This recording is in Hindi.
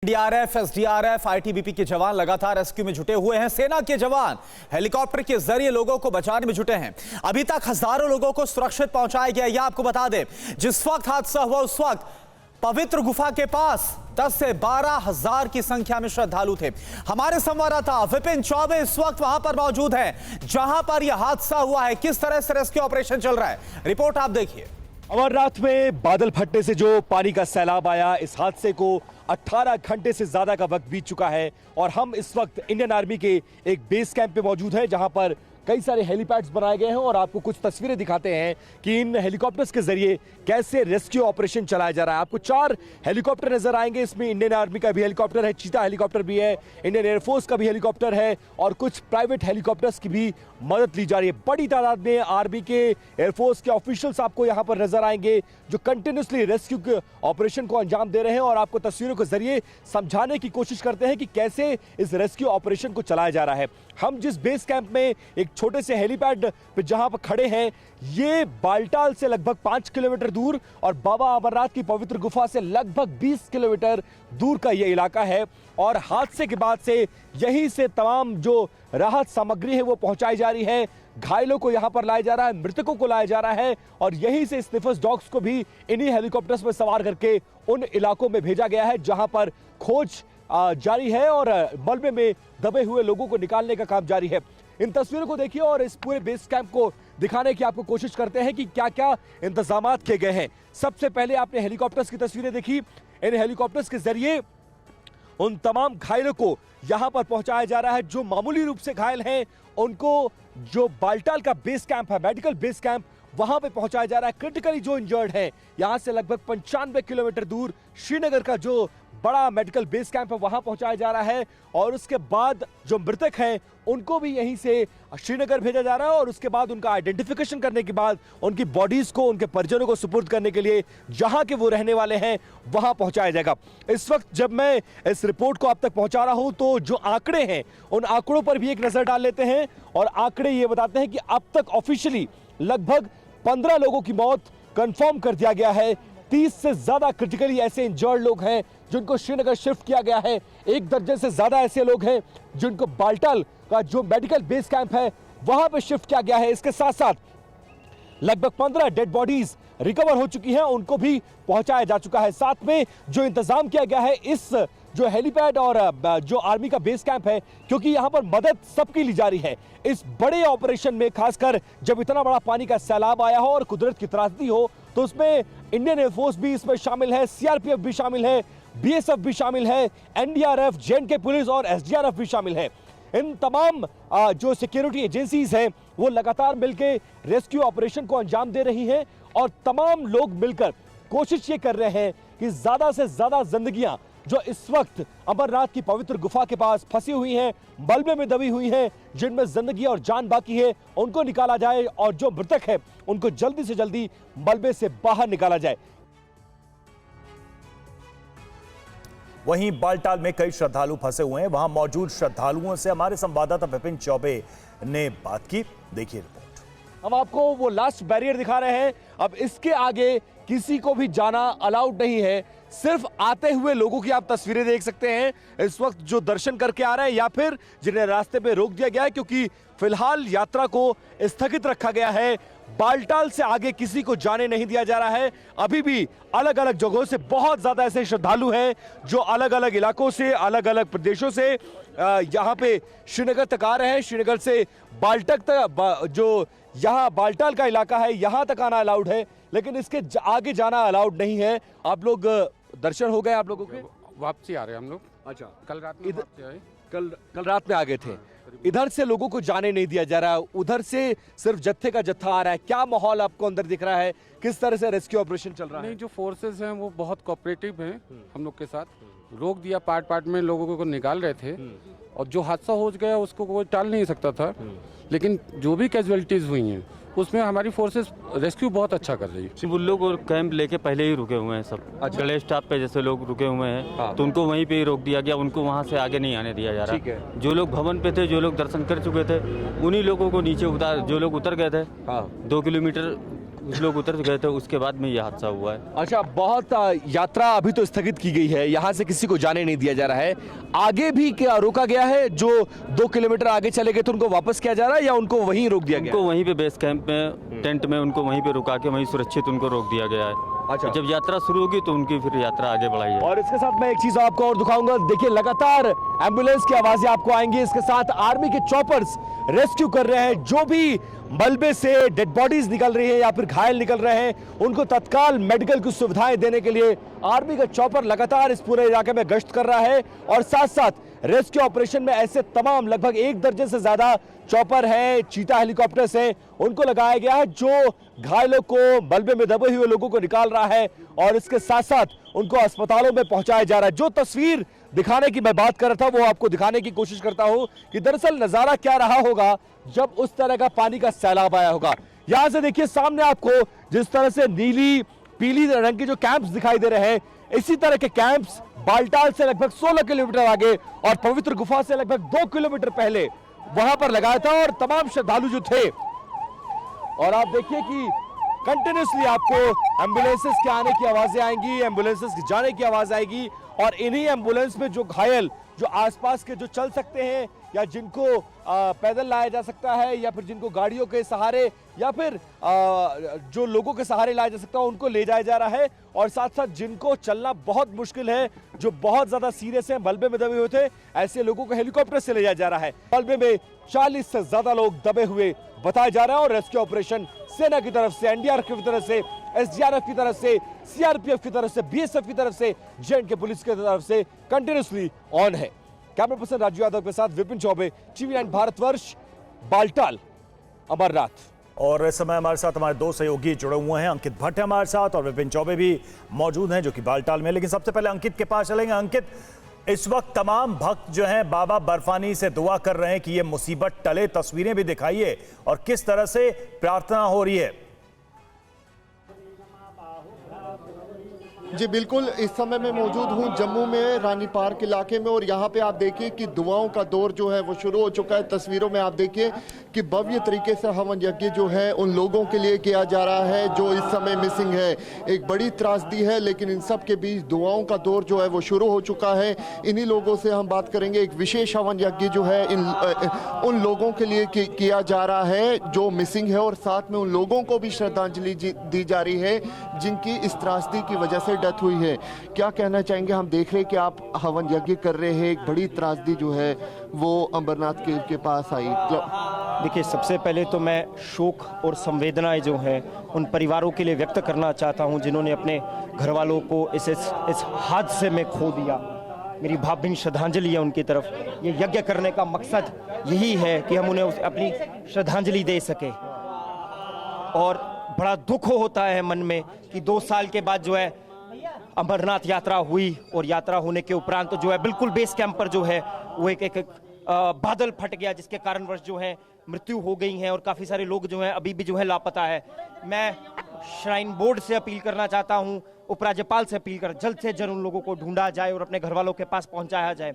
डीआरएफ, एसडीआरएफ, आईटीबीपी के जवान लगातार रेस्क्यू में जुटे हुए हैं। सेना के जवान हेलीकॉप्टर के जरिए लोगों को बचाने में जुटे हैं। अभी तक हजारों लोगों को सुरक्षित पहुंचाया गया। यह आपको बता दें, जिस वक्त हादसा हुआ उस वक्त पवित्र गुफा के पास 10 से 12 हजार की संख्या में श्रद्धालु थे। हमारे संवाददाता विपिन चौबे इस वक्त वहां पर मौजूद हैं जहां पर यह हादसा हुआ है। किस तरह से रेस्क्यू ऑपरेशन चल रहा है, रिपोर्ट आप देखिए। अमरनाथ में बादल फटने से जो पानी का सैलाब आया, इस हादसे को 18 घंटे से ज्यादा का वक्त बीत चुका है और हम इस वक्त इंडियन आर्मी के एक बेस कैंप पे मौजूद हैं जहां पर कई सारे हेलीपैड्स बनाए गए हैं और आपको कुछ तस्वीरें दिखाते हैं कि इन हेलीकॉप्टर्स के जरिए कैसे रेस्क्यू ऑपरेशन चलाया जा रहा है। आपको 4 हेलीकॉप्टर नजर आएंगे। इसमें इंडियन आर्मी का भी हेलीकॉप्टर है, चीता हेलीकॉप्टर भी है, इंडियन एयरफोर्स का भी हेलीकॉप्टर है और कुछ प्राइवेट हेलीकॉप्टर्स की भी मदद ली जा रही है। बड़ी तादाद में आर्मी के, एयरफोर्स के ऑफिशियल्स आपको यहाँ पर नजर आएंगे जो कंटिन्यूसली रेस्क्यू के ऑपरेशन को अंजाम दे रहे हैं और आपको तस्वीरों के जरिए समझाने की कोशिश करते हैं कि कैसे इस रेस्क्यू ऑपरेशन को चलाया जा रहा है। हम जिस बेस कैंप में एक छोटे से हेलीपैड पे जहां पर खड़े हैं, ये बालटाल से लगभग 5 किलोमीटर दूर और बाबा अमरनाथ की पवित्र गुफा से लगभग 20 किलोमीटर दूर का ये इलाका है और हादसे के बाद से यहीं से तमाम जो राहत सामग्री है वो पहुंचाई जा रही है। घायलों को यहां पर लाया जा रहा है, मृतकों को लाया जा रहा है और यहीं से स्निफर्स डॉग्स को भी इन्हीं हेलीकॉप्टर्स में सवार करके उन इलाकों में भेजा गया है जहां पर खोज जारी है और मलबे में दबे हुए लोगों को निकालने का काम जारी है। इन तस्वीरों को देखिए और इस पूरे बेस कैंप को दिखाने की आपको कोशिश करते हैं कि क्या क्या इंतजाम किए गए हैं। सबसे पहले आपने हेलीकॉप्टर्स की तस्वीरें देखी। इन हेलीकॉप्टर्स के जरिए उन तमाम घायलों को यहां पर पहुंचाया जा रहा है जो मामूली रूप से घायल हैं। उनको जो बालटाल का बेस कैंप है, मेडिकल बेस कैंप, वहां पे पहुंचाया जा रहा है। क्रिटिकली जो इंजर्ड है, यहां से लगभग 95 किलोमीटर दूर श्रीनगर का जो बड़ा मेडिकल बेस कैंप है वहां पहुंचाया जा रहा है और उसके बाद जो मृतक हैं उनको भी यहीं से श्रीनगर भेजा जा रहा है और उसके बाद उनका आइडेंटिफिकेशन करने के बाद उनकी बॉडीज को उनके परिजनों को सुपुर्द करने के लिए जहां के वो रहने वाले हैं वहां पहुंचाया जाएगा। इस वक्त जब मैं इस रिपोर्ट को आप तक पहुंचा रहा हूं तो जो आंकड़े हैं उन आंकड़ों पर भी एक नजर डाल लेते हैं और आंकड़े ये बताते हैं कि अब तक ऑफिशियली लगभग 15 लोगों की मौत कंफर्म कर दिया गया है। 30 से ज्यादा क्रिटिकली ऐसे इंजर्ड लोग हैं जिनको श्रीनगर शिफ्ट किया गया है। 1 दर्जन से ज्यादा ऐसे लोग हैं जिनको बालटाल का जो मेडिकल बेस कैंप है वहां पे शिफ्ट किया गया है। इसके साथ साथ लगभग 15 डेड बॉडीज रिकवर हो चुकी हैं, उनको भी पहुंचाया जा चुका है। साथ में जो इंतजाम किया गया है इस जो हेलीपैड और जो आर्मी का बेस कैंप है, क्योंकि यहां पर मदद सबकी ली जा रही है इस बड़े ऑपरेशन में, खासकर जब इतना बड़ा पानी का सैलाब आया हो और कुदरत की त्रासदी हो तो उसमें इंडियन एयरफोर्स भी इसमें शामिल है, सीआरपीएफ भी शामिल है, बीएसएफ भी शामिल है, एनडीआरएफ, जेएंडके पुलिस और एसडीआरएफ भी शामिल है। इन तमाम जो सिक्योरिटी एजेंसीज हैं वो लगातार मिलकर रेस्क्यू ऑपरेशन को अंजाम दे रही हैं और तमाम लोग मिलकर कोशिश ये कर रहे हैं कि ज्यादा से ज्यादा जिंदगियां जो इस वक्त अमरनाथ की पवित्र गुफा के पास फंसी हुई हैं, मलबे में दबी हुई हैं, जिनमें जिंदगी और जान बाकी है, उनको निकाला जाए और जो मृतक है उनको जल्दी से जल्दी मलबे से बाहर निकाला जाए। वहीं बालटाल में कई श्रद्धालु फंसे हुए हैं। वहां मौजूद श्रद्धालुओं से हमारे संवाददाता विपिन चौबे ने बात की। देखिए रिपोर्ट। हम आपको वो लास्ट बैरियर दिखा रहे हैं। अब इसके आगे किसी को भी जाना अलाउड नहीं है। सिर्फ आते हुए लोगों की आप तस्वीरें देख सकते हैं इस वक्त जो दर्शन करके आ रहे हैं या फिर जिन्हें रास्ते पे रोक दिया गया है, क्योंकि फिलहाल यात्रा को स्थगित रखा गया है। बालटाल से आगे किसी को जाने नहीं दिया जा रहा है। अभी भी अलग अलग जगहों से बहुत ज्यादा ऐसे श्रद्धालु हैं जो अलग अलग इलाकों से, अलग अलग प्रदेशों से यहाँ पे श्रीनगर तक आ रहे हैं। श्रीनगर से बालटक तक, जो यहाँ बालटाल का इलाका है, यहाँ तक आना अलाउड है, लेकिन इसके आगे जाना अलाउड नहीं है। आप लोग दर्शन हो गए आप लोगों के? वापसी आ रहे हैं हम लोग। अच्छा, कल रात में वापसी आए। कल रात में आ गए थे। इधर से लोगों को जाने नहीं दिया जा रहा है, उधर से सिर्फ जत्थे का जत्था आ रहा है। क्या माहौल आपको अंदर दिख रहा है? किस तरह से रेस्क्यू ऑपरेशन चल रहा है? नहीं, जो फोर्सेस हैं वो बहुत कोऑपरेटिव हैं हम लोग के साथ। रोक दिया, पार्ट पार्ट में लोगों को निकाल रहे थे और जो हादसा हो गया उसको कोई टाल नहीं सकता था, लेकिन जो भी कैजुअलिटीज हुई हैं उसमें हमारी फोर्सेस रेस्क्यू बहुत अच्छा कर रही है। वो लोग कैंप लेके पहले ही रुके हुए हैं सब। अच्छा। गले स्टॉप पे जैसे लोग रुके हुए हैं। हाँ। तो उनको वहीं पे ही रोक दिया गया, उनको वहाँ से आगे नहीं आने दिया जा रहा। ठीक है। जो लोग भवन पे थे, जो लोग दर्शन कर चुके थे, उन्हीं लोगों को नीचे उतार, जो लोग उतर गए थे। हाँ। 2 किलोमीटर कुछ लोग उतर गए थे, उसके बाद में ये हादसा हुआ है। अच्छा, बहुत यात्रा अभी तो स्थगित की गई है, यहाँ से किसी को जाने नहीं दिया जा रहा है। आगे भी क्या रोका गया है? जो 2 किलोमीटर आगे चले गए थे उनको वापस किया जा रहा है या उनको वहीं रोक दिया गया उनको वहीं पे बेस कैंप में टेंट में उनको वहीं पे रुका के वहीं सुरक्षित उनको रोक दिया गया है। अच्छा। जब यात्रा शुरू होगी तो उनकी फिर यात्रा आगे बढ़ाई जाए। और इसके साथ मैं एक चीज आपको और दिखाऊंगा। देखिए, लगातार एम्बुलेंस की आवाजें आपको आएंगी, इसके साथ आर्मी के चॉपर्स रेस्क्यू कर रहे हैं। जो भी मलबे से डेड बॉडीज निकल रही है या फिर घायल निकल रहे हैं, उनको तत्काल मेडिकल की सुविधाएं देने के लिए आर्मी का चॉपर लगातार इस पूरे इलाके में गश्त कर रहा है। और साथ साथ रेस्क्यू ऑपरेशन में ऐसे तमाम लगभग 1 दर्जन से ज्यादा चॉपर है, चीता हेलीकॉप्टर्स है, उनको लगाया गया है, जो घायलों को, मलबे में दबे हुए लोगों को निकाल रहा है और इसके साथ साथ उनको अस्पतालों में पहुंचाया जा रहा है। जो तस्वीर दिखाने की मैं बात कर रहा था वो आपको दिखाने की कोशिश करता हूं कि दरअसल नजारा क्या रहा होगा जब उस तरह का पानी का सैलाब आया होगा। यहां से देखिए सामने आपको जिस तरह से नीली पीली रंग के जो कैंप्स दिखाई दे रहे हैं, इसी तरह के कैंप्स बालटाल से लगभग 16 किलोमीटर आगे और पवित्र गुफा से लगभग 2 किलोमीटर पहले वहां पर लगाया था। और तमाम श्रद्धालु जो थे, और आप देखिए कि कंटिन्यूसली आपको एम्बुलेंसेस के आने की आवाजें आएंगी, एम्बुलेंसेस के जाने की आवाज आएगी और इन्हीं एम्बुलेंस में जो घायल, जो आसपास के जो चल सकते हैं या जिनको पैदल लाया जा सकता है या फिर जिनको गाड़ियों के सहारे या फिर जो लोगों के सहारे लाया जा सकता है, उनको ले जाया जा रहा है। और साथ साथ जिनको चलना बहुत मुश्किल है, जो बहुत ज्यादा सीरियस हैं, मलबे में दबे हुए थे, ऐसे लोगों को हेलीकॉप्टर से ले जाया जा रहा है। मलबे में 40 से ज्यादा लोग दबे हुए बताया जा रहा है और रेस्क्यू ऑपरेशन सेना की तरफ से, एनडीआरएफ की तरफ से, एसडीआरएफ की तरफ से, सीआरपीएफ की तरफ से, बीएसएफ की तरफ से, जे&के पुलिस की तरफ से कंटिन्यूसली ऑन है। कैमरा पर्सन राजू यादव के साथ विपिन चौबे, टीवी9 भारतवर्ष, बालटाल, अमरनाथ। और इस समय हमारे साथ हमारे 2 सहयोगी जुड़े हुए हैं। अंकित भट्ट है हमारे साथ और विपिन चौबे भी मौजूद हैं जो कि बालटाल में। लेकिन सबसे पहले अंकित के पास चलेंगे। अंकित, इस वक्त तमाम भक्त जो हैं बाबा बर्फानी से दुआ कर रहे हैं कि ये मुसीबत टले। तस्वीरें भी दिखाइए और किस तरह से प्रार्थना हो रही है। जी बिल्कुल, इस समय मैं मौजूद हूं जम्मू में रानी पार्क इलाके में और यहाँ पे आप देखिए कि दुआओं का दौर जो है वो शुरू हो चुका है। तस्वीरों में आप देखिए कि भव्य तरीके से हवन यज्ञ जो है उन लोगों के लिए किया जा रहा है जो इस समय मिसिंग है। एक बड़ी त्रासदी है, लेकिन इन सब के बीच दुआओं का दौर जो है वो शुरू हो चुका है। इन्हीं लोगों से हम बात करेंगे। एक विशेष हवन यज्ञ जो है उन लोगों के लिए किया जा रहा है जो मिसिंग है और साथ में उन लोगों को भी श्रद्धांजलि दी जा रही है जिनकी इस त्रासदी की वजह से डेथ हुई है। क्या कहना चाहेंगे? हम देख रहे हैं कि आप हवन यज्ञ कर रहे हैं, एक बड़ी त्रासदी जो है वो अमरनाथ केव के पास आई। देखिए, सबसे पहले तो मैं शोक और संवेदनाएं जो हैं उन परिवारों के लिए व्यक्त करना चाहता हूं जिन्होंने अपने घर वालों को इस हादसे में खो दिया। मेरी भावभीनी श्रद्धांजलि है उनकी तरफ। ये यज्ञ करने का मकसद यही है कि हम उन्हें अपनी श्रद्धांजलि दे सके। और बड़ा दुख होता है मन में कि 2 साल के बाद जो है अमरनाथ यात्रा हुई और यात्रा होने के उपरांत तो जो है बिल्कुल बेस कैंप पर जो है वो एक बादल फट गया जिसके कारणवश जो है मृत्यु हो गई है और काफ़ी सारे लोग जो हैं अभी भी जो है लापता है। मैं श्राइन बोर्ड से अपील करना चाहता हूं, उपराज्यपाल से अपील कर जल्द से जल्द उन लोगों को ढूंढा जाए और अपने घर वालों के पास पहुंचाया जाए।